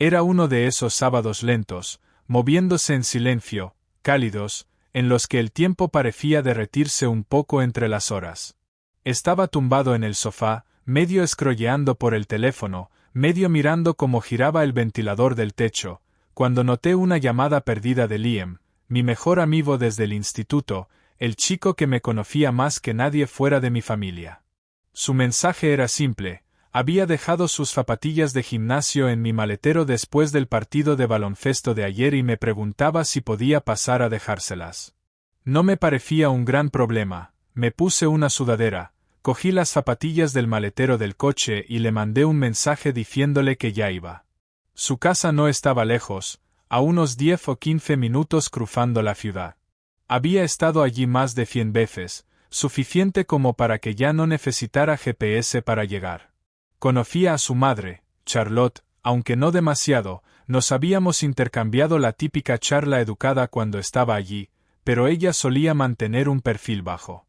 Era uno de esos sábados lentos, moviéndose en silencio, cálidos, en los que el tiempo parecía derretirse un poco entre las horas. Estaba tumbado en el sofá, medio escrolleando por el teléfono, medio mirando cómo giraba el ventilador del techo, cuando noté una llamada perdida de Liam, mi mejor amigo desde el instituto, el chico que me conocía más que nadie fuera de mi familia. Su mensaje era simple: había dejado sus zapatillas de gimnasio en mi maletero después del partido de baloncesto de ayer y me preguntaba si podía pasar a dejárselas. No me parecía un gran problema, me puse una sudadera, cogí las zapatillas del maletero del coche y le mandé un mensaje diciéndole que ya iba. Su casa no estaba lejos, a unos 10 o 15 minutos cruzando la ciudad. Había estado allí más de 100 veces, suficiente como para que ya no necesitara GPS para llegar. Conocía a su madre, Charlotte, aunque no demasiado, nos habíamos intercambiado la típica charla educada cuando estaba allí, pero ella solía mantener un perfil bajo.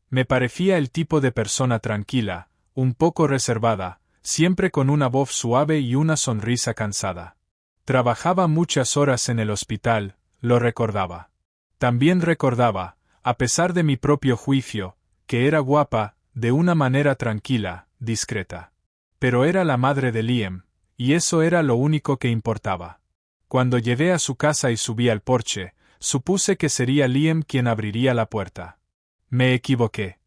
Me parecía el tipo de persona tranquila, un poco reservada, siempre con una voz suave y una sonrisa cansada. Trabajaba muchas horas en el hospital, lo recordaba. También recordaba, a pesar de mi propio juicio, que era guapa, de una manera tranquila, discreta. Pero era la madre de Liam, y eso era lo único que importaba. Cuando llegué a su casa y subí al porche, supuse que sería Liam quien abriría la puerta. Me equivoqué.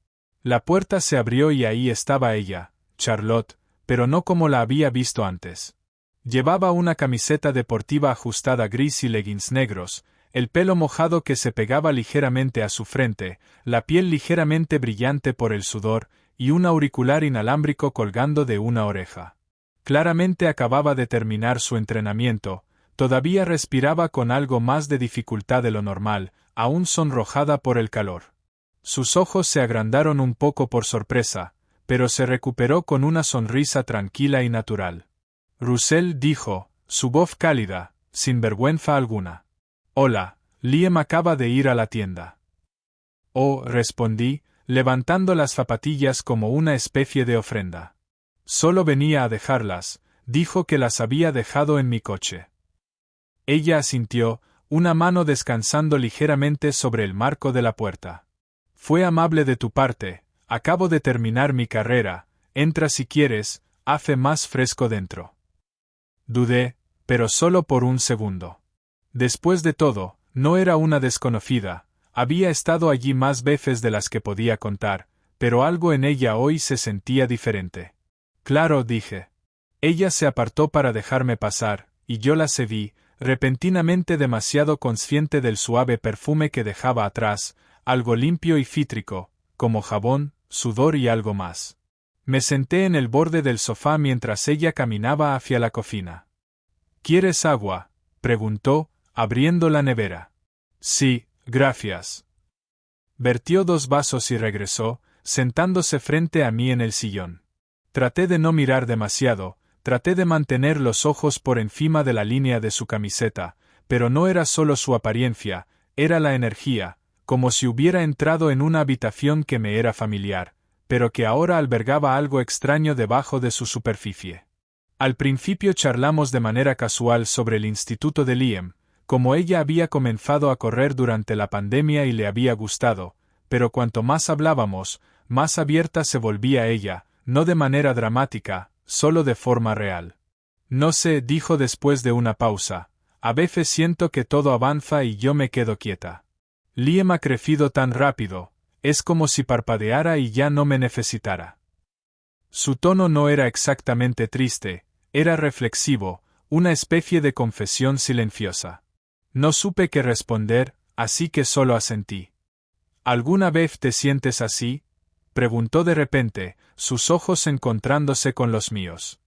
La puerta se abrió y ahí estaba ella, Charlotte, pero no como la había visto antes. Llevaba una camiseta deportiva ajustada gris y leggings negros, el pelo mojado que se pegaba ligeramente a su frente, la piel ligeramente brillante por el sudor, y un auricular inalámbrico colgando de una oreja. Claramente acababa de terminar su entrenamiento, todavía respiraba con algo más de dificultad de lo normal, aún sonrojada por el calor. Sus ojos se agrandaron un poco por sorpresa, pero se recuperó con una sonrisa tranquila y natural. Russell dijo, su voz cálida, sin vergüenza alguna. Hola, Liam acaba de ir a la tienda. Oh, respondí, levantando las zapatillas como una especie de ofrenda. Solo venía a dejarlas, dijo que las había dejado en mi coche. Ella asintió, una mano descansando ligeramente sobre el marco de la puerta. Fue amable de tu parte, acabo de terminar mi carrera, entra si quieres, hace más fresco dentro. Dudé, pero solo por un segundo. Después de todo, no era una desconocida, había estado allí más veces de las que podía contar, pero algo en ella hoy se sentía diferente. Claro, dije. Ella se apartó para dejarme pasar, y yo la seguí, repentinamente demasiado consciente del suave perfume que dejaba atrás, algo limpio y cítrico, como jabón, sudor y algo más. Me senté en el borde del sofá mientras ella caminaba hacia la cocina. ¿Quieres agua?, preguntó, abriendo la nevera. Sí, gracias. Vertió 2 vasos y regresó, sentándose frente a mí en el sillón. Traté de no mirar demasiado, traté de mantener los ojos por encima de la línea de su camiseta, pero no era solo su apariencia, era la energía, como si hubiera entrado en una habitación que me era familiar, pero que ahora albergaba algo extraño debajo de su superficie. Al principio charlamos de manera casual sobre el instituto de Liam, como ella había comenzado a correr durante la pandemia y le había gustado, pero cuanto más hablábamos, más abierta se volvía ella, no de manera dramática, solo de forma real. No sé, dijo después de una pausa, a veces siento que todo avanza y yo me quedo quieta. Liam ha crecido tan rápido, es como si parpadeara y ya no me necesitara. Su tono no era exactamente triste, era reflexivo, una especie de confesión silenciosa. No supe qué responder, así que solo asentí. ¿Alguna vez te sientes así?, preguntó de repente, sus ojos encontrándose con los míos.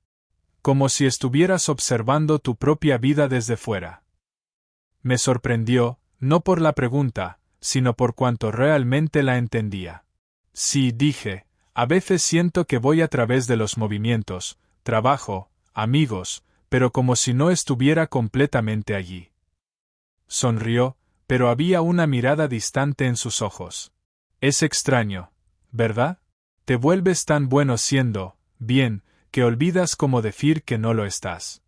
Como si estuvieras observando tu propia vida desde fuera. Me sorprendió, no por la pregunta, sino por cuanto realmente la entendía. Sí, dije, a veces siento que voy a través de los movimientos, trabajo, amigos, pero como si no estuviera completamente allí. Sonrió, pero había una mirada distante en sus ojos. Es extraño, ¿verdad? Te vuelves tan bueno siendo, bien, que olvidas cómo decir que no lo estás.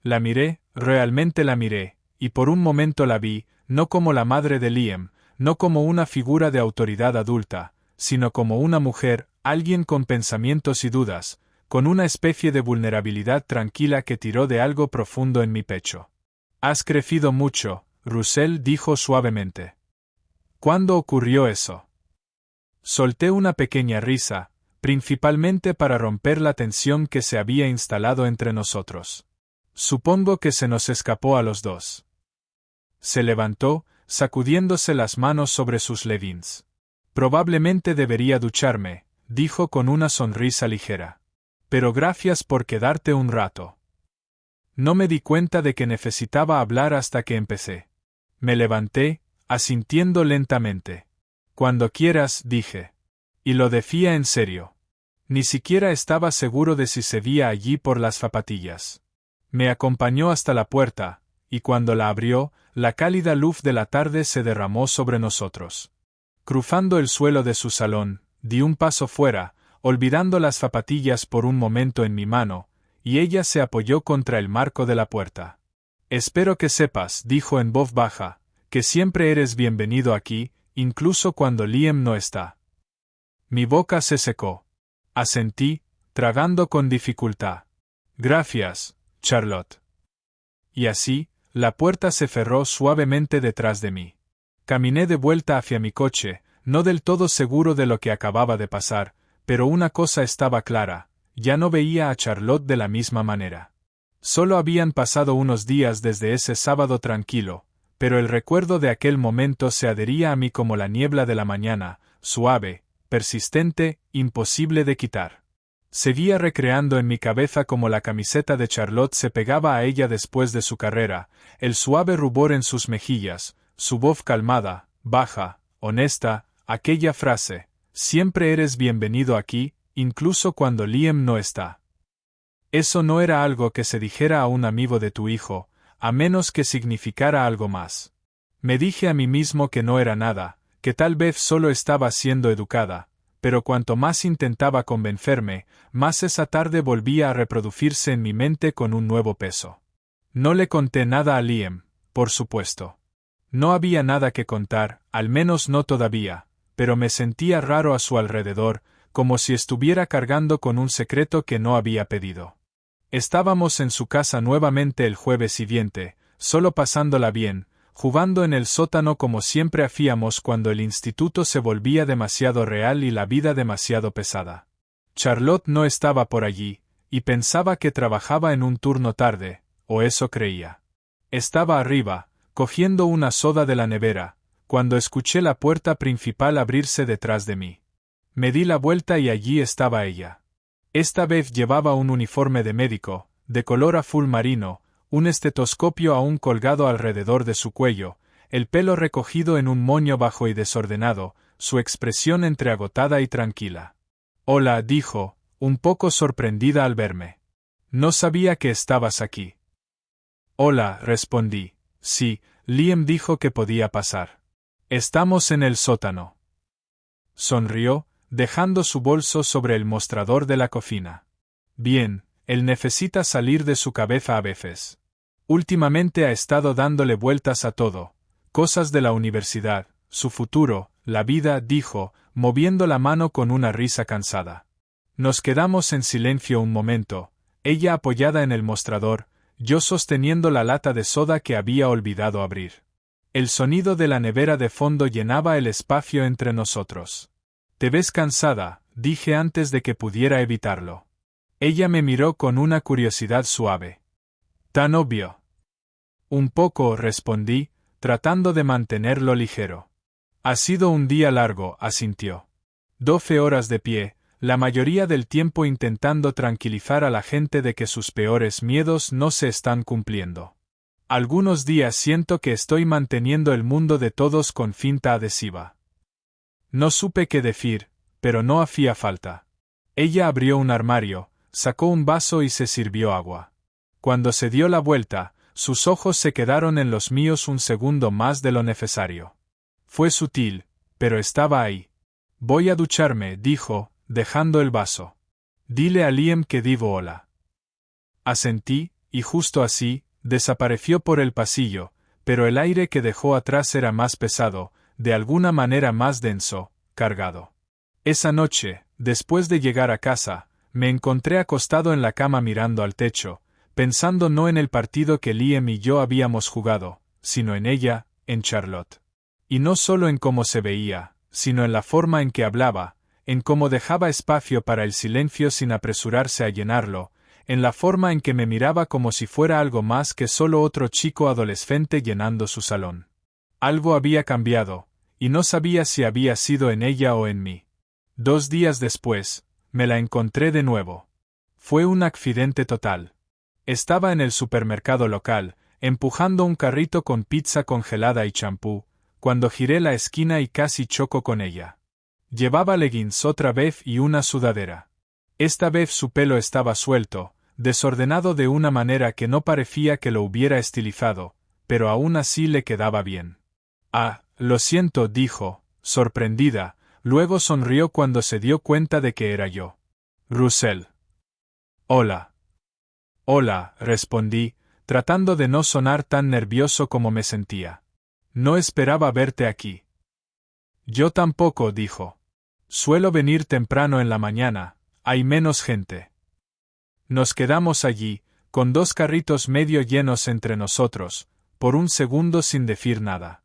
La miré, realmente la miré, y por un momento la vi, no como la madre de Liam, no como una figura de autoridad adulta, sino como una mujer, alguien con pensamientos y dudas, con una especie de vulnerabilidad tranquila que tiró de algo profundo en mi pecho. «Has crecido mucho», Russell dijo suavemente. «¿Cuándo ocurrió eso?» Solté una pequeña risa, principalmente para romper la tensión que se había instalado entre nosotros. Supongo que se nos escapó a los dos. Se levantó, sacudiéndose las manos sobre sus leggings. «Probablemente debería ducharme», dijo con una sonrisa ligera. «Pero gracias por quedarte un rato». No me di cuenta de que necesitaba hablar hasta que empecé. Me levanté, asintiendo lentamente. «Cuando quieras», dije. Y lo decía en serio. Ni siquiera estaba seguro de si seguía allí por las zapatillas. Me acompañó hasta la puerta, y cuando la abrió, la cálida luz de la tarde se derramó sobre nosotros. Cruzando el suelo de su salón, di un paso fuera, olvidando las zapatillas por un momento en mi mano, y ella se apoyó contra el marco de la puerta. «Espero que sepas», dijo en voz baja, «que siempre eres bienvenido aquí, incluso cuando Liam no está». Mi boca se secó. Asentí, tragando con dificultad. «Gracias, Charlotte». Y así, la puerta se cerró suavemente detrás de mí. Caminé de vuelta hacia mi coche, no del todo seguro de lo que acababa de pasar, pero una cosa estaba clara, ya no veía a Charlotte de la misma manera. Solo habían pasado unos días desde ese sábado tranquilo, pero el recuerdo de aquel momento se adhería a mí como la niebla de la mañana, suave, persistente, imposible de quitar. Seguía recreando en mi cabeza cómo la camiseta de Charlotte se pegaba a ella después de su carrera, el suave rubor en sus mejillas, su voz calmada, baja, honesta, aquella frase, «Siempre eres bienvenido aquí, incluso cuando Liam no está». Eso no era algo que se dijera a un amigo de tu hijo, a menos que significara algo más. Me dije a mí mismo que no era nada, que tal vez solo estaba siendo educada, pero cuanto más intentaba convencerme, más esa tarde volvía a reproducirse en mi mente con un nuevo peso. No le conté nada a Liam, por supuesto. No había nada que contar, al menos no todavía, pero me sentía raro a su alrededor, como si estuviera cargando con un secreto que no había pedido. Estábamos en su casa nuevamente el jueves siguiente, solo pasándola bien, jugando en el sótano como siempre hacíamos cuando el instituto se volvía demasiado real y la vida demasiado pesada. Charlotte no estaba por allí, y pensaba que trabajaba en un turno tarde, o eso creía. Estaba arriba, cogiendo una soda de la nevera, cuando escuché la puerta principal abrirse detrás de mí. Me di la vuelta y allí estaba ella. Esta vez llevaba un uniforme de médico, de color azul marino, un estetoscopio aún colgado alrededor de su cuello, el pelo recogido en un moño bajo y desordenado, su expresión entre agotada y tranquila. «Hola», dijo, un poco sorprendida al verme. «No sabía que estabas aquí». «Hola», respondí. «Sí, Liam dijo que podía pasar. Estamos en el sótano». Sonrió, dejando su bolso sobre el mostrador de la cocina. «Bien, él necesita salir de su cabeza a veces. Últimamente ha estado dándole vueltas a todo, cosas de la universidad, su futuro, la vida», dijo, moviendo la mano con una risa cansada. Nos quedamos en silencio un momento, ella apoyada en el mostrador, yo sosteniendo la lata de soda que había olvidado abrir. El sonido de la nevera de fondo llenaba el espacio entre nosotros. «Te ves cansada», dije antes de que pudiera evitarlo. Ella me miró con una curiosidad suave. «¿Tan obvio?» «Un poco», respondí, tratando de mantenerlo ligero. «Ha sido un día largo», asintió. 12 horas de pie, la mayoría del tiempo intentando tranquilizar a la gente de que sus peores miedos no se están cumpliendo. Algunos días siento que estoy manteniendo el mundo de todos con cinta adhesiva. No supe qué decir, pero no hacía falta. Ella abrió un armario, sacó un vaso y se sirvió agua. Cuando se dio la vuelta, sus ojos se quedaron en los míos un segundo más de lo necesario. Fue sutil, pero estaba ahí. «Voy a ducharme», dijo, dejando el vaso. «Dile a Liam que digo hola». Asentí, y justo así, desapareció por el pasillo, pero el aire que dejó atrás era más pesado, de alguna manera más denso, cargado. Esa noche, después de llegar a casa, me encontré acostado en la cama mirando al techo, pensando no en el partido que Liam y yo habíamos jugado, sino en ella, en Charlotte. Y no solo en cómo se veía, sino en la forma en que hablaba, en cómo dejaba espacio para el silencio sin apresurarse a llenarlo, en la forma en que me miraba como si fuera algo más que solo otro chico adolescente llenando su salón. Algo había cambiado, y no sabía si había sido en ella o en mí. 2 días después, me la encontré de nuevo. Fue un accidente total. Estaba en el supermercado local, empujando un carrito con pizza congelada y champú, cuando giré la esquina y casi choco con ella. Llevaba leggings otra vez y una sudadera. Esta vez su pelo estaba suelto, desordenado de una manera que no parecía que lo hubiera estilizado, pero aún así le quedaba bien. Ah, lo siento, dijo, sorprendida, luego sonrió cuando se dio cuenta de que era yo. Russell. Hola. Hola, respondí, tratando de no sonar tan nervioso como me sentía. No esperaba verte aquí. Yo tampoco, dijo. Suelo venir temprano en la mañana, hay menos gente. Nos quedamos allí, con 2 carritos medio llenos entre nosotros, por un segundo sin decir nada.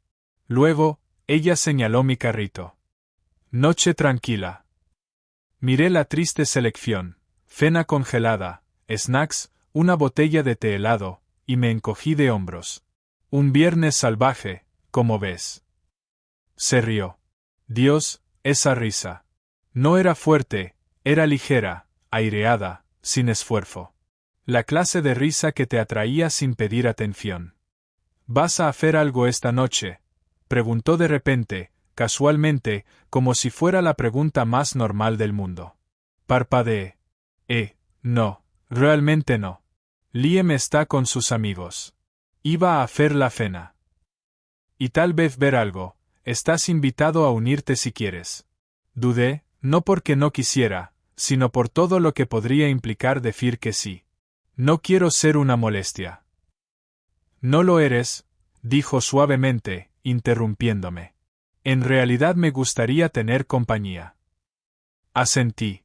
Luego, ella señaló mi carrito. Noche tranquila. Miré la triste selección, cena congelada, snacks, una botella de té helado, y me encogí de hombros. Un viernes salvaje, como ves. Se rió. Dios, esa risa. No era fuerte, era ligera, aireada, sin esfuerzo. La clase de risa que te atraía sin pedir atención. ¿Vas a hacer algo esta noche?, preguntó de repente, casualmente, como si fuera la pregunta más normal del mundo. Parpadeé. No, realmente no. Liam está con sus amigos. Iba a hacer la cena. Y tal vez ver algo. Estás invitado a unirte si quieres. Dudé, no porque no quisiera, sino por todo lo que podría implicar decir que sí. No quiero ser una molestia. No lo eres, dijo suavemente, interrumpiéndome. En realidad me gustaría tener compañía. Asentí.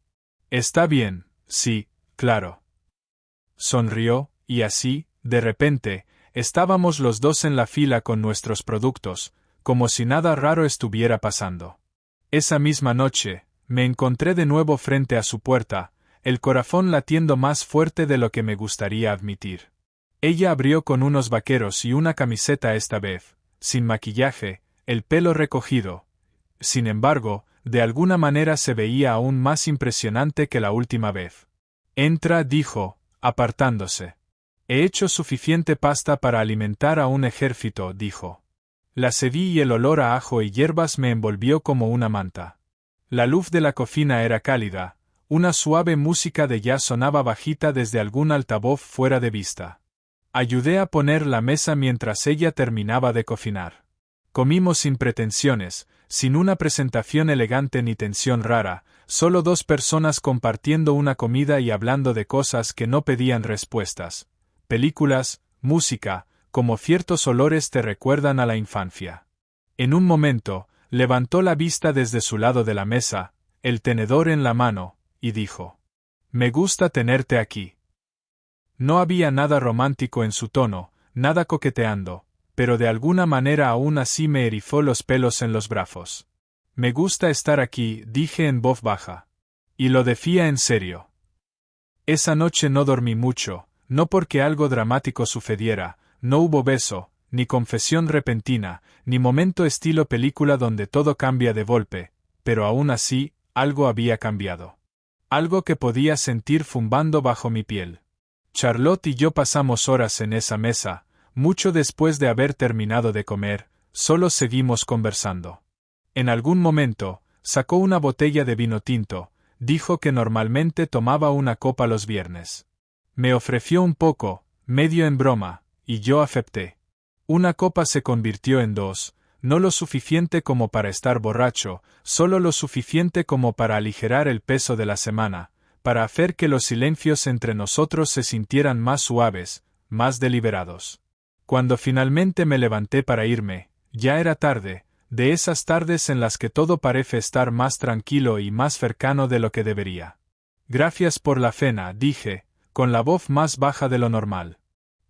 Está bien, sí, claro. Sonrió, y así, de repente, estábamos los dos en la fila con nuestros productos, como si nada raro estuviera pasando. Esa misma noche, me encontré de nuevo frente a su puerta, el corazón latiendo más fuerte de lo que me gustaría admitir. Ella abrió con unos vaqueros y una camiseta esta vez, sin maquillaje, el pelo recogido. Sin embargo, de alguna manera se veía aún más impresionante que la última vez. Entra, dijo, apartándose. He hecho suficiente pasta para alimentar a un ejército, dijo. La sedí y el olor a ajo y hierbas me envolvió como una manta. La luz de la cocina era cálida, una suave música de jazz sonaba bajita desde algún altavoz fuera de vista. Ayudé a poner la mesa mientras ella terminaba de cocinar. Comimos sin pretensiones, sin una presentación elegante ni tensión rara, solo 2 personas compartiendo una comida y hablando de cosas que no pedían respuestas. Películas, música, como ciertos olores te recuerdan a la infancia. En un momento, levantó la vista desde su lado de la mesa, el tenedor en la mano, y dijo: Me gusta tenerte aquí. No había nada romántico en su tono, nada coqueteando, pero de alguna manera aún así me erizó los pelos en los brazos. Me gusta estar aquí, dije en voz baja. Y lo decía en serio. Esa noche no dormí mucho, no porque algo dramático sucediera, no hubo beso, ni confesión repentina, ni momento estilo película donde todo cambia de golpe, pero aún así, algo había cambiado. Algo que podía sentir zumbando bajo mi piel. Charlotte y yo pasamos horas en esa mesa, mucho después de haber terminado de comer, solo seguimos conversando. En algún momento, sacó una botella de vino tinto, dijo que normalmente tomaba una copa los viernes. Me ofreció un poco, medio en broma, y yo acepté. Una copa se convirtió en 2, no lo suficiente como para estar borracho, solo lo suficiente como para aligerar el peso de la semana, para hacer que los silencios entre nosotros se sintieran más suaves, más deliberados. Cuando finalmente me levanté para irme, ya era tarde, de esas tardes en las que todo parece estar más tranquilo y más cercano de lo que debería. Gracias por la cena, dije, con la voz más baja de lo normal.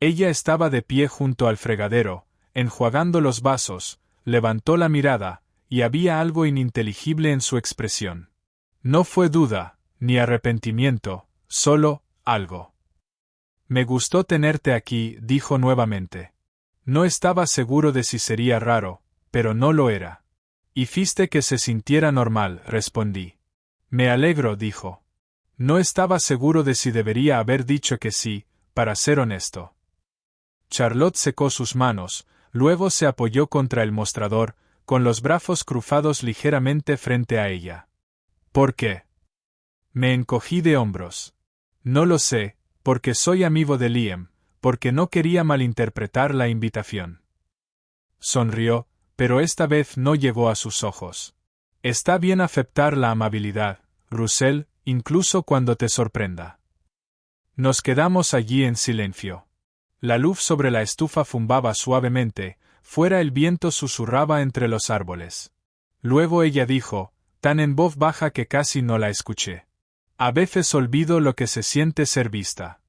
Ella estaba de pie junto al fregadero, enjuagando los vasos, levantó la mirada, y había algo ininteligible en su expresión. No fue duda, ni arrepentimiento, solo algo. Me gustó tenerte aquí, dijo nuevamente. No estaba seguro de si sería raro, pero no lo era. Hiciste que se sintiera normal, respondí. Me alegro, dijo. No estaba seguro de si debería haber dicho que sí, para ser honesto. Charlotte secó sus manos, luego se apoyó contra el mostrador, con los brazos cruzados ligeramente frente a ella. ¿Por qué? Me encogí de hombros. No lo sé, porque soy amigo de Liam, porque no quería malinterpretar la invitación. Sonrió, pero esta vez no llegó a sus ojos. Está bien aceptar la amabilidad, Russell, incluso cuando te sorprenda. Nos quedamos allí en silencio. La luz sobre la estufa zumbaba suavemente, fuera el viento susurraba entre los árboles. Luego ella dijo, tan en voz baja que casi no la escuché. A veces olvido lo que se siente ser vista.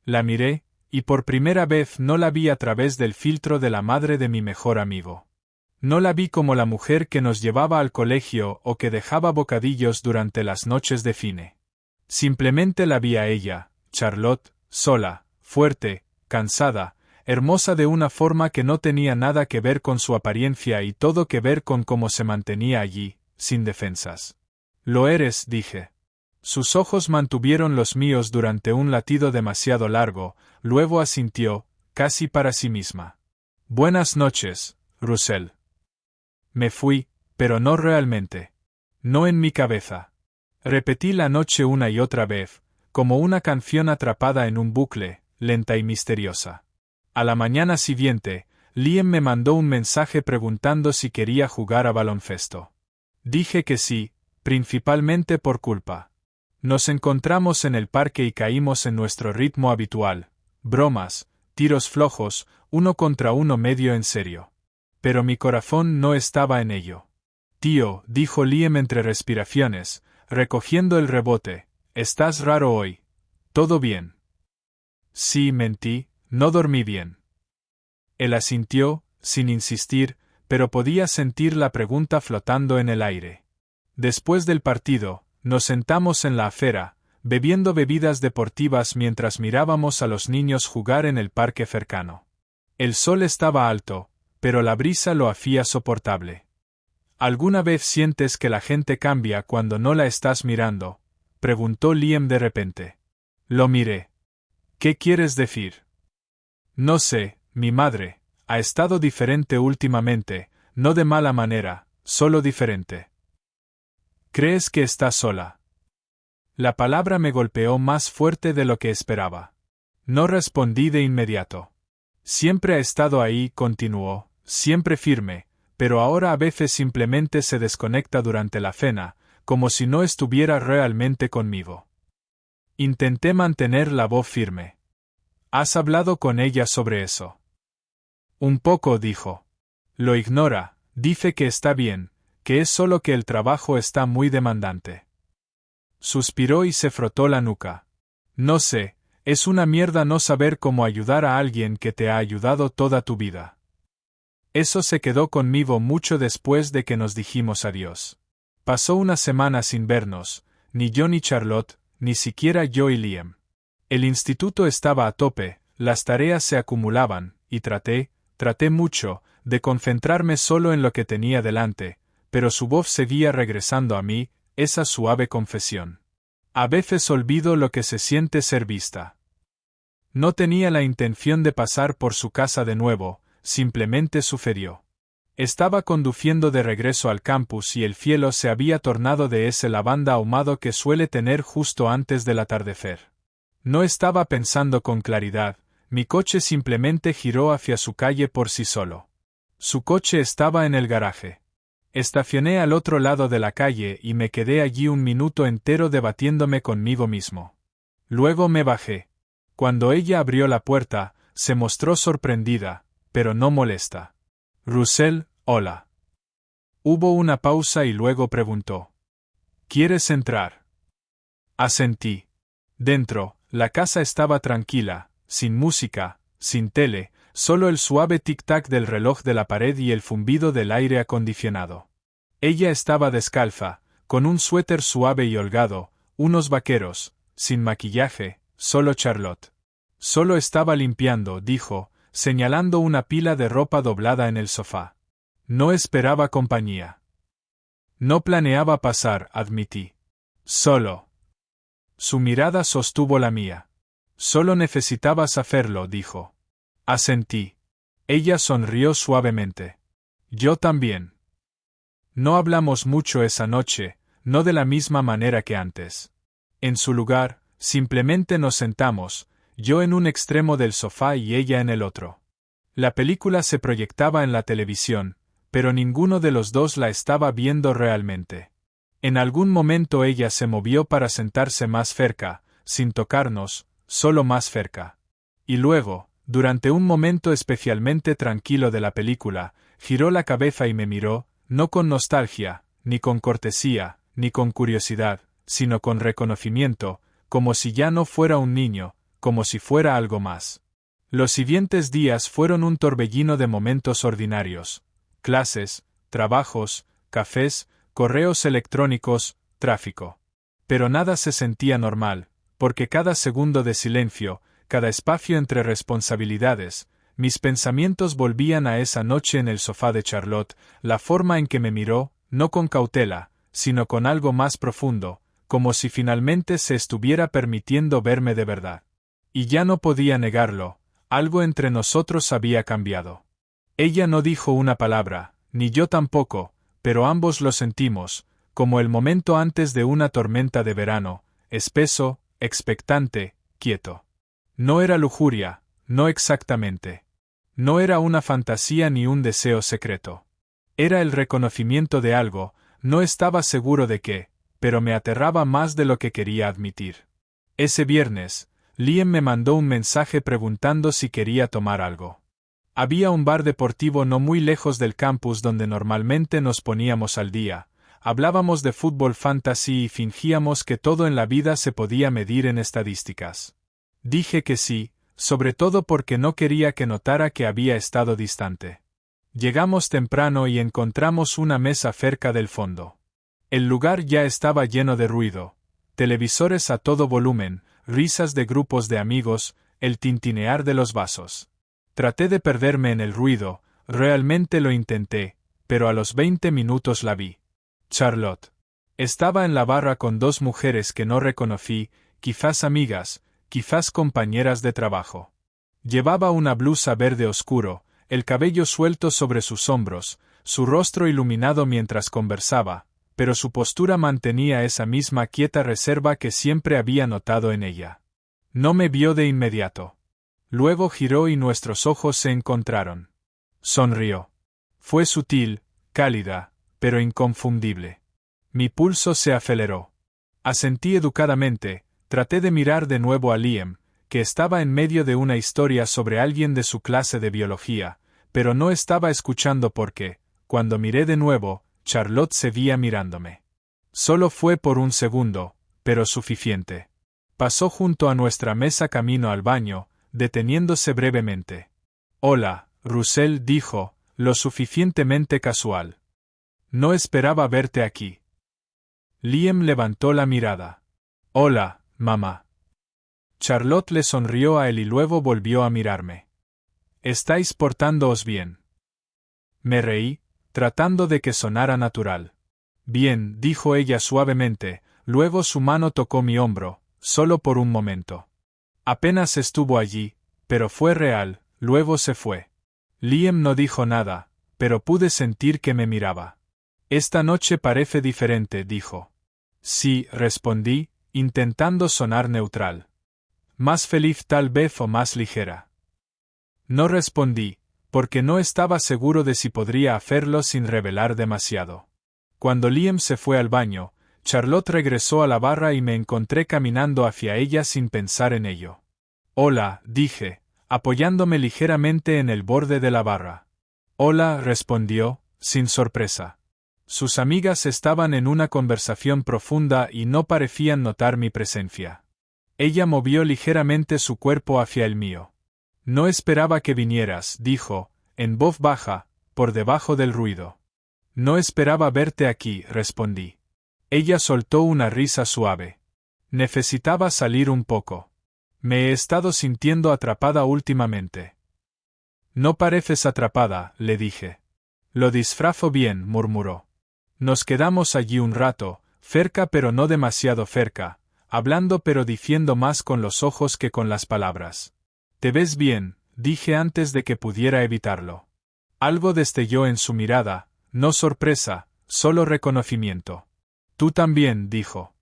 La miré, y por primera vez no la vi a través del filtro de la madre de mi mejor amigo. No la vi como la mujer que nos llevaba al colegio o que dejaba bocadillos durante las noches de cine. Simplemente la vi a ella, Charlotte, sola, fuerte, cansada, hermosa de una forma que no tenía nada que ver con su apariencia y todo que ver con cómo se mantenía allí, sin defensas. Lo eres, dije. Sus ojos mantuvieron los míos durante un latido demasiado largo, luego asintió, casi para sí misma. Buenas noches, Russell. Me fui, pero no realmente. No en mi cabeza. Repetí la noche una y otra vez, como una canción atrapada en un bucle, lenta y misteriosa. A la mañana siguiente, Liam me mandó un mensaje preguntando si quería jugar a baloncesto. Dije que sí, principalmente por culpa. Nos encontramos en el parque y caímos en nuestro ritmo habitual, bromas, tiros flojos, uno contra uno medio en serio. Pero mi corazón no estaba en ello. Tío, dijo Liam entre respiraciones, recogiendo el rebote, estás raro hoy. ¿Todo bien? Sí, mentí, no dormí bien. Él asintió, sin insistir, pero podía sentir la pregunta flotando en el aire. Después del partido, nos sentamos en la acera, bebiendo bebidas deportivas mientras mirábamos a los niños jugar en el parque cercano. El sol estaba alto, pero la brisa lo hacía soportable. ¿Alguna vez sientes que la gente cambia cuando no la estás mirando?, preguntó Liam de repente. Lo miré. ¿Qué quieres decir? No sé, mi madre ha estado diferente últimamente, no de mala manera, solo diferente. ¿Crees que está sola? La palabra me golpeó más fuerte de lo que esperaba. No respondí de inmediato. Siempre ha estado ahí, continuó, siempre firme, pero ahora a veces simplemente se desconecta durante la cena, como si no estuviera realmente conmigo. Intenté mantener la voz firme. ¿Has hablado con ella sobre eso? Un poco, dijo. Lo ignora, dice que está bien, que es solo que el trabajo está muy demandante. Suspiró y se frotó la nuca. No sé, es una mierda no saber cómo ayudar a alguien que te ha ayudado toda tu vida. Eso se quedó conmigo mucho después de que nos dijimos adiós. Pasó una semana sin vernos, ni yo ni Charlotte, ni siquiera yo y Liam. El instituto estaba a tope, las tareas se acumulaban, y traté mucho, de concentrarme solo en lo que tenía delante, pero su voz seguía regresando a mí, esa suave confesión. A veces olvido lo que se siente ser vista. No tenía la intención de pasar por su casa de nuevo, simplemente sucedió. Estaba conduciendo de regreso al campus y el cielo se había tornado de ese lavanda ahumado que suele tener justo antes del atardecer. No estaba pensando con claridad, mi coche simplemente giró hacia su calle por sí solo. Su coche estaba en el garaje. Estacioné al otro lado de la calle y me quedé allí un minuto entero debatiéndome conmigo mismo. Luego me bajé. Cuando ella abrió la puerta, se mostró sorprendida, pero no molesta. Russell, hola. Hubo una pausa y luego preguntó. ¿Quieres entrar? Asentí. Dentro, la casa estaba tranquila, sin música, sin tele, solo el suave tic-tac del reloj de la pared y el zumbido del aire acondicionado. Ella estaba descalza, con un suéter suave y holgado, unos vaqueros, sin maquillaje, solo Charlotte. Solo estaba limpiando, dijo, señalando una pila de ropa doblada en el sofá. No esperaba compañía. No planeaba pasar, admití. Solo. Su mirada sostuvo la mía. Solo necesitabas hacerlo, dijo. Asentí. Ella sonrió suavemente. Yo también. No hablamos mucho esa noche, no de la misma manera que antes. En su lugar, simplemente nos sentamos, yo en un extremo del sofá y ella en el otro. La película se proyectaba en la televisión, pero ninguno de los dos la estaba viendo realmente. En algún momento ella se movió para sentarse más cerca, sin tocarnos, solo más cerca. Y luego, durante un momento especialmente tranquilo de la película, giró la cabeza y me miró, no con nostalgia, ni con cortesía, ni con curiosidad, sino con reconocimiento, como si ya no fuera un niño, como si fuera algo más. Los siguientes días fueron un torbellino de momentos ordinarios. Clases, trabajos, cafés, correos electrónicos, tráfico. Pero nada se sentía normal, porque cada segundo de silencio, cada espacio entre responsabilidades, mis pensamientos volvían a esa noche en el sofá de Charlotte, la forma en que me miró, no con cautela, sino con algo más profundo, como si finalmente se estuviera permitiendo verme de verdad. Y ya no podía negarlo, algo entre nosotros había cambiado. Ella no dijo una palabra, ni yo tampoco, pero ambos lo sentimos, como el momento antes de una tormenta de verano, espeso, expectante, quieto. No era lujuria, no exactamente. No era una fantasía ni un deseo secreto. Era el reconocimiento de algo, no estaba seguro de qué, pero me aterraba más de lo que quería admitir. Ese viernes, Liam me mandó un mensaje preguntando si quería tomar algo. Había un bar deportivo no muy lejos del campus donde normalmente nos poníamos al día, hablábamos de fútbol fantasy y fingíamos que todo en la vida se podía medir en estadísticas. Dije que sí, sobre todo porque no quería que notara que había estado distante. Llegamos temprano y encontramos una mesa cerca del fondo. El lugar ya estaba lleno de ruido, televisores a todo volumen, risas de grupos de amigos, el tintinear de los vasos. Traté de perderme en el ruido, realmente lo intenté, pero a los 20 minutos la vi. Charlotte. Estaba en la barra con dos mujeres que no reconocí, quizás amigas, quizás compañeras de trabajo. Llevaba una blusa verde oscuro, el cabello suelto sobre sus hombros, su rostro iluminado mientras conversaba, pero su postura mantenía esa misma quieta reserva que siempre había notado en ella. No me vio de inmediato. Luego giró y nuestros ojos se encontraron. Sonrió. Fue sutil, cálida, pero inconfundible. Mi pulso se aceleró. Asentí educadamente, traté de mirar de nuevo a Liam, que estaba en medio de una historia sobre alguien de su clase de biología, pero no estaba escuchando porque, cuando miré de nuevo, Charlotte seguía mirándome. Solo fue por un segundo, pero suficiente. Pasó junto a nuestra mesa camino al baño, deteniéndose brevemente. Hola, Russell dijo, lo suficientemente casual. No esperaba verte aquí. Liam levantó la mirada. Hola, mamá. Charlotte le sonrió a él y luego volvió a mirarme. ¿Estáis portándoos bien? Me reí, tratando de que sonara natural. Bien, dijo ella suavemente, luego su mano tocó mi hombro, solo por un momento. Apenas estuvo allí, pero fue real, luego se fue. Liam no dijo nada, pero pude sentir que me miraba. Esta noche parece diferente, dijo. Sí, respondí, intentando sonar neutral. Más feliz tal vez o más ligera. No respondí, porque no estaba seguro de si podría hacerlo sin revelar demasiado. Cuando Liam se fue al baño, Charlotte regresó a la barra y me encontré caminando hacia ella sin pensar en ello. Hola, dije, apoyándome ligeramente en el borde de la barra. Hola, respondió, sin sorpresa. Sus amigas estaban en una conversación profunda y no parecían notar mi presencia. Ella movió ligeramente su cuerpo hacia el mío. No esperaba que vinieras, dijo, en voz baja, por debajo del ruido. No esperaba verte aquí, respondí. Ella soltó una risa suave. Necesitaba salir un poco. Me he estado sintiendo atrapada últimamente. No pareces atrapada, le dije. Lo disfrazo bien, murmuró. Nos quedamos allí un rato, cerca pero no demasiado cerca, hablando pero diciendo más con los ojos que con las palabras. Te ves bien, dije antes de que pudiera evitarlo. Algo destelló en su mirada, no sorpresa, solo reconocimiento. Tú también, dijo.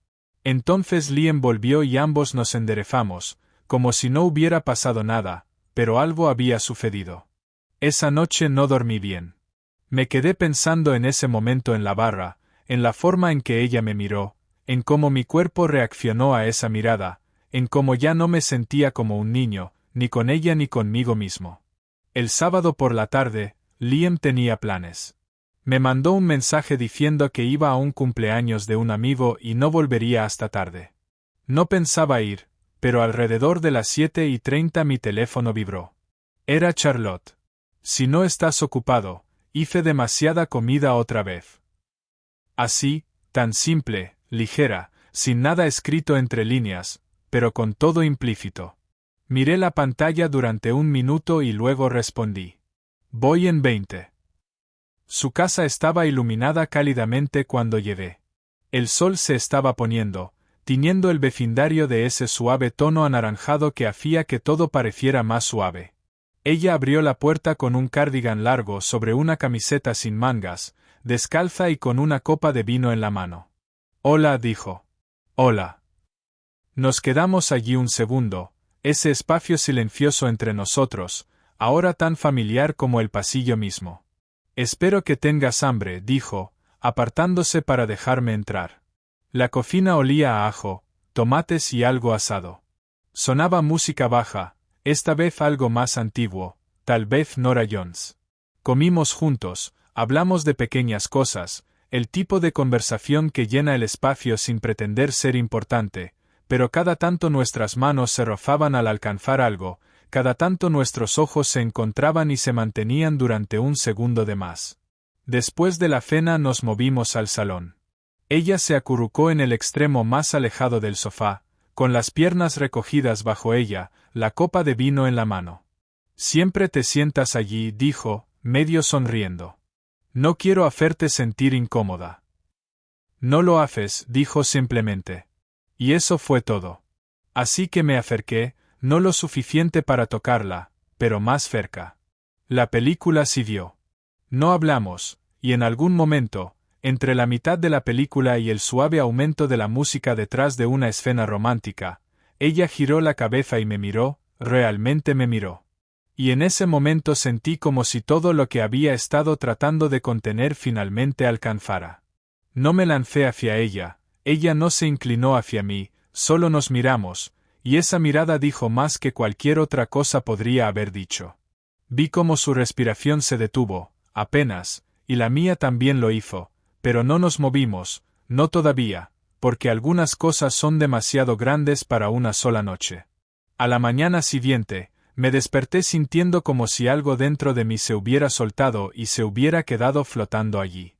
Entonces Liam volvió y ambos nos enderezamos, como si no hubiera pasado nada, pero algo había sucedido. Esa noche no dormí bien. Me quedé pensando en ese momento en la barra, en la forma en que ella me miró, en cómo mi cuerpo reaccionó a esa mirada, en cómo ya no me sentía como un niño, ni con ella ni conmigo mismo. El sábado por la tarde, Liam tenía planes. Me mandó un mensaje diciendo que iba a un cumpleaños de un amigo y no volvería hasta tarde. No pensaba ir, pero alrededor de las 7:30 mi teléfono vibró. Era Charlotte. Si no estás ocupado, hice demasiada comida otra vez. Así, tan simple, ligera, sin nada escrito entre líneas, pero con todo implícito. Miré la pantalla durante un minuto y luego respondí. Voy en 20. Su casa estaba iluminada cálidamente cuando llegué. El sol se estaba poniendo, tiñendo el vecindario de ese suave tono anaranjado que hacía que todo pareciera más suave. Ella abrió la puerta con un cardigan largo sobre una camiseta sin mangas, descalza y con una copa de vino en la mano. Hola, dijo. Hola. Nos quedamos allí un segundo, ese espacio silencioso entre nosotros, ahora tan familiar como el pasillo mismo. Espero que tengas hambre, dijo, apartándose para dejarme entrar. La cocina olía a ajo, tomates y algo asado. Sonaba música baja, esta vez algo más antiguo, tal vez Nora Jones. Comimos juntos, hablamos de pequeñas cosas, el tipo de conversación que llena el espacio sin pretender ser importante, pero cada tanto nuestras manos se rozaban al alcanzar algo, cada tanto nuestros ojos se encontraban y se mantenían durante un segundo de más. Después de la cena nos movimos al salón. Ella se acurrucó en el extremo más alejado del sofá, con las piernas recogidas bajo ella, la copa de vino en la mano. Siempre te sientas allí, dijo, medio sonriendo. No quiero hacerte sentir incómoda. No lo haces, dijo simplemente. Y eso fue todo. Así que me acerqué, no lo suficiente para tocarla, pero más cerca. La película siguió. No hablamos, y en algún momento, entre la mitad de la película y el suave aumento de la música detrás de una escena romántica, ella giró la cabeza y me miró, realmente me miró. Y en ese momento sentí como si todo lo que había estado tratando de contener finalmente alcanzara. No me lancé hacia ella no se inclinó hacia mí, solo nos miramos, y esa mirada dijo más que cualquier otra cosa podría haber dicho. Vi cómo su respiración se detuvo, apenas, y la mía también lo hizo, pero no nos movimos, no todavía, porque algunas cosas son demasiado grandes para una sola noche. A la mañana siguiente, me desperté sintiendo como si algo dentro de mí se hubiera soltado y se hubiera quedado flotando allí.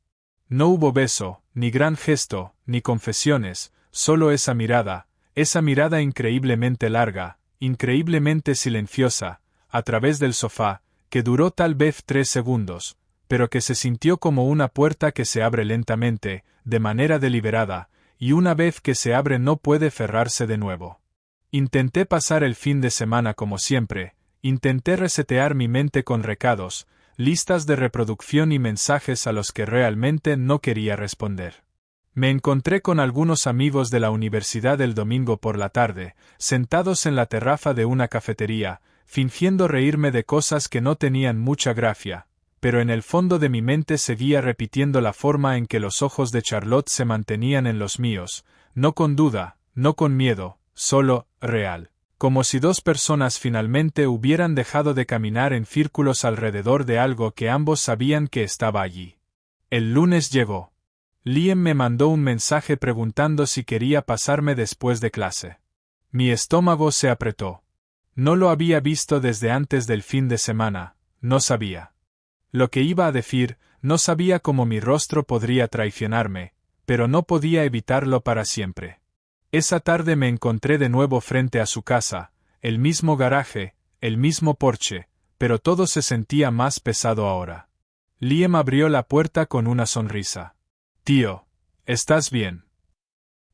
No hubo beso, ni gran gesto, ni confesiones, solo esa mirada increíblemente larga, increíblemente silenciosa, a través del sofá, que duró tal vez 3 segundos, pero que se sintió como una puerta que se abre lentamente, de manera deliberada, y una vez que se abre no puede cerrarse de nuevo. Intenté pasar el fin de semana como siempre, intenté resetear mi mente con recados, listas de reproducción y mensajes a los que realmente no quería responder. Me encontré con algunos amigos de la universidad el domingo por la tarde, sentados en la terraza de una cafetería, fingiendo reírme de cosas que no tenían mucha gracia, pero en el fondo de mi mente seguía repitiendo la forma en que los ojos de Charlotte se mantenían en los míos, no con duda, no con miedo, solo, real. como si dos personas finalmente hubieran dejado de caminar en círculos alrededor de algo que ambos sabían que estaba allí. El lunes llegó. Liam me mandó un mensaje preguntando si quería pasarme después de clase. Mi estómago se apretó. No lo había visto desde antes del fin de semana, no sabía lo que iba a decir, no sabía cómo mi rostro podría traicionarme, pero no podía evitarlo para siempre. Esa tarde me encontré de nuevo frente a su casa, el mismo garaje, el mismo porche, pero todo se sentía más pesado ahora. Liam abrió la puerta con una sonrisa. «Tío, ¿estás bien?»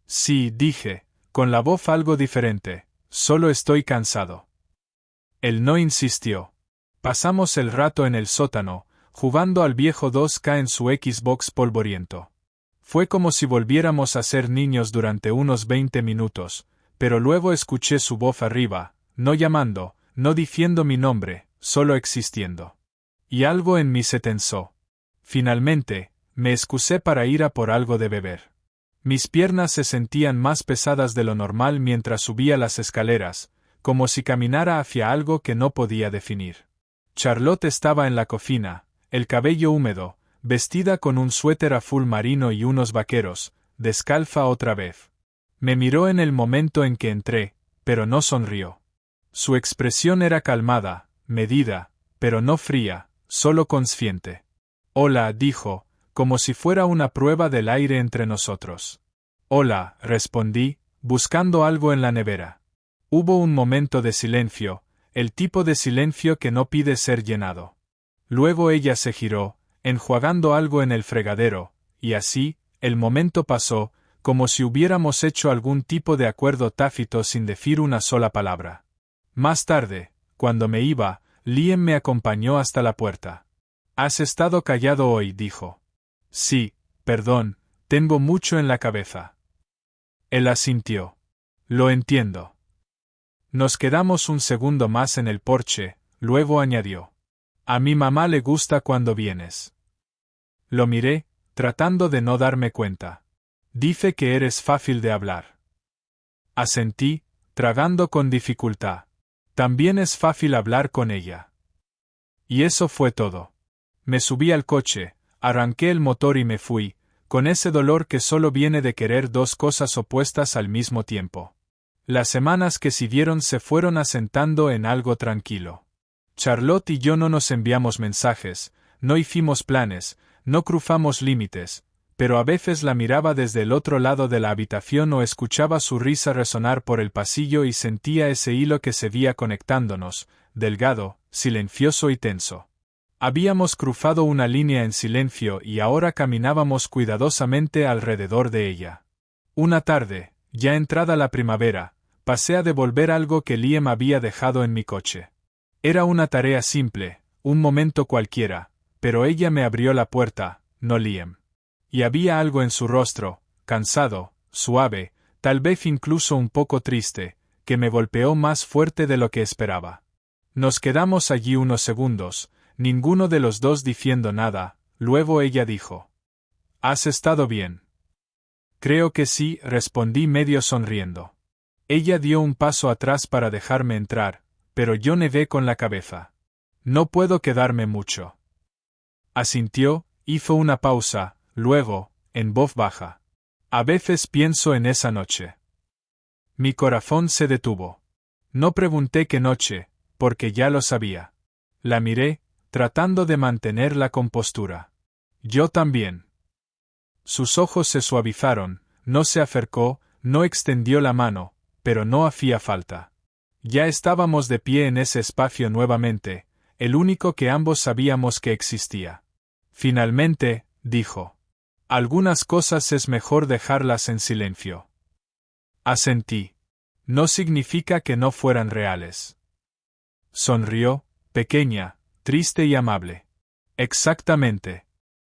«Sí», dije, con la voz algo diferente, «solo estoy cansado». Él no insistió. Pasamos el rato en el sótano, jugando al viejo 2K en su Xbox polvoriento. Fue como si volviéramos a ser niños durante unos 20 minutos, pero luego escuché su voz arriba, no llamando, no diciendo mi nombre, solo existiendo. Y algo en mí se tensó. Finalmente, me excusé para ir a por algo de beber. Mis piernas se sentían más pesadas de lo normal mientras subía las escaleras, como si caminara hacia algo que no podía definir. Charlotte estaba en la cocina, el cabello húmedo, vestida con un suéter azul marino y unos vaqueros, descalza otra vez. Me miró en el momento en que entré, pero no sonrió. Su expresión era calmada, medida, pero no fría, solo consciente. «Hola», dijo, como si fuera una prueba del aire entre nosotros. «Hola», respondí, buscando algo en la nevera. Hubo un momento de silencio, el tipo de silencio que no pide ser llenado. Luego ella se giró, enjuagando algo en el fregadero, y así, el momento pasó, como si hubiéramos hecho algún tipo de acuerdo tácito sin decir una sola palabra. Más tarde, cuando me iba, Liam me acompañó hasta la puerta. «¿Has estado callado hoy?», dijo. «Sí, perdón, tengo mucho en la cabeza». Él asintió. «Lo entiendo». Nos quedamos un segundo más en el porche, luego añadió. «A mi mamá le gusta cuando vienes». Lo miré, tratando de no darme cuenta. «Dice que eres fácil de hablar». Asentí, tragando con dificultad. «También es fácil hablar con ella». Y eso fue todo. Me subí al coche, arranqué el motor y me fui, con ese dolor que solo viene de querer dos cosas opuestas al mismo tiempo. Las semanas que siguieron se fueron asentando en algo tranquilo. Charlotte y yo no nos enviamos mensajes, no hicimos planes, no cruzamos límites, pero a veces la miraba desde el otro lado de la habitación o escuchaba su risa resonar por el pasillo y sentía ese hilo que seguía conectándonos, delgado, silencioso y tenso. Habíamos cruzado una línea en silencio y ahora caminábamos cuidadosamente alrededor de ella. Una tarde, ya entrada la primavera, pasé a devolver algo que Liam había dejado en mi coche. Era una tarea simple, un momento cualquiera, pero ella me abrió la puerta, no Liam. Y había algo en su rostro, cansado, suave, tal vez incluso un poco triste, que me golpeó más fuerte de lo que esperaba. Nos quedamos allí unos segundos, ninguno de los dos diciendo nada, luego ella dijo. «¿Has estado bien?» «Creo que sí», respondí medio sonriendo. Ella dio un paso atrás para dejarme entrar, pero yo negué con la cabeza. «No puedo quedarme mucho». Asintió, hizo una pausa, luego, en voz baja. «A veces pienso en esa noche». Mi corazón se detuvo. No pregunté qué noche, porque ya lo sabía. La miré, tratando de mantener la compostura. «Yo también». Sus ojos se suavizaron, no se acercó, no extendió la mano, pero no hacía falta. Ya estábamos de pie en ese espacio nuevamente, el único que ambos sabíamos que existía. Finalmente, dijo. «Algunas cosas es mejor dejarlas en silencio». Asentí. No significa que no fueran reales. Sonrió, pequeña, triste y amable. Exactamente.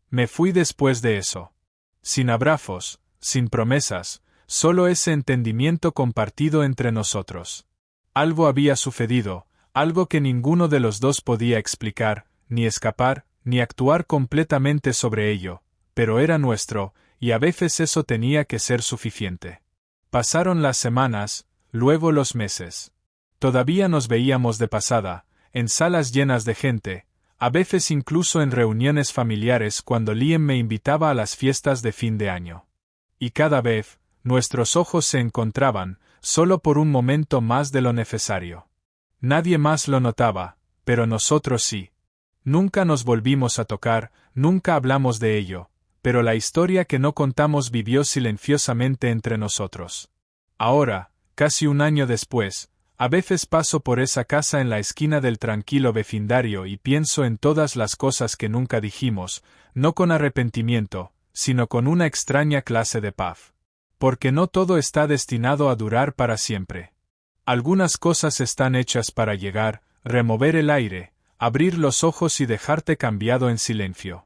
Me fui después de eso. Sin abrazos, sin promesas, solo ese entendimiento compartido entre nosotros. Algo había sucedido, algo que ninguno de los dos podía explicar, ni escapar, ni actuar completamente sobre ello, pero era nuestro, y a veces eso tenía que ser suficiente. Pasaron las semanas, luego los meses. Todavía nos veíamos de pasada, en salas llenas de gente, a veces incluso en reuniones familiares cuando Liam me invitaba a las fiestas de fin de año. Y cada vez, nuestros ojos se encontraban, solo por un momento más de lo necesario. Nadie más lo notaba, pero nosotros sí. Nunca nos volvimos a tocar, nunca hablamos de ello, pero la historia que no contamos vivió silenciosamente entre nosotros. Ahora, casi un año después, a veces paso por esa casa en la esquina del tranquilo vecindario y pienso en todas las cosas que nunca dijimos, no con arrepentimiento, sino con una extraña clase de paz. Porque no todo está destinado a durar para siempre. Algunas cosas están hechas para llegar, remover el aire, abrir los ojos y dejarte cambiado en silencio.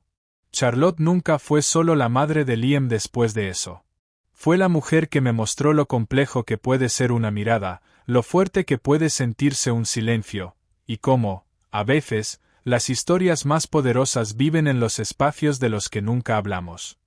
Charlotte nunca fue solo la madre de Liam después de eso. Fue la mujer que me mostró lo complejo que puede ser una mirada, lo fuerte que puede sentirse un silencio, y cómo, a veces, las historias más poderosas viven en los espacios de los que nunca hablamos.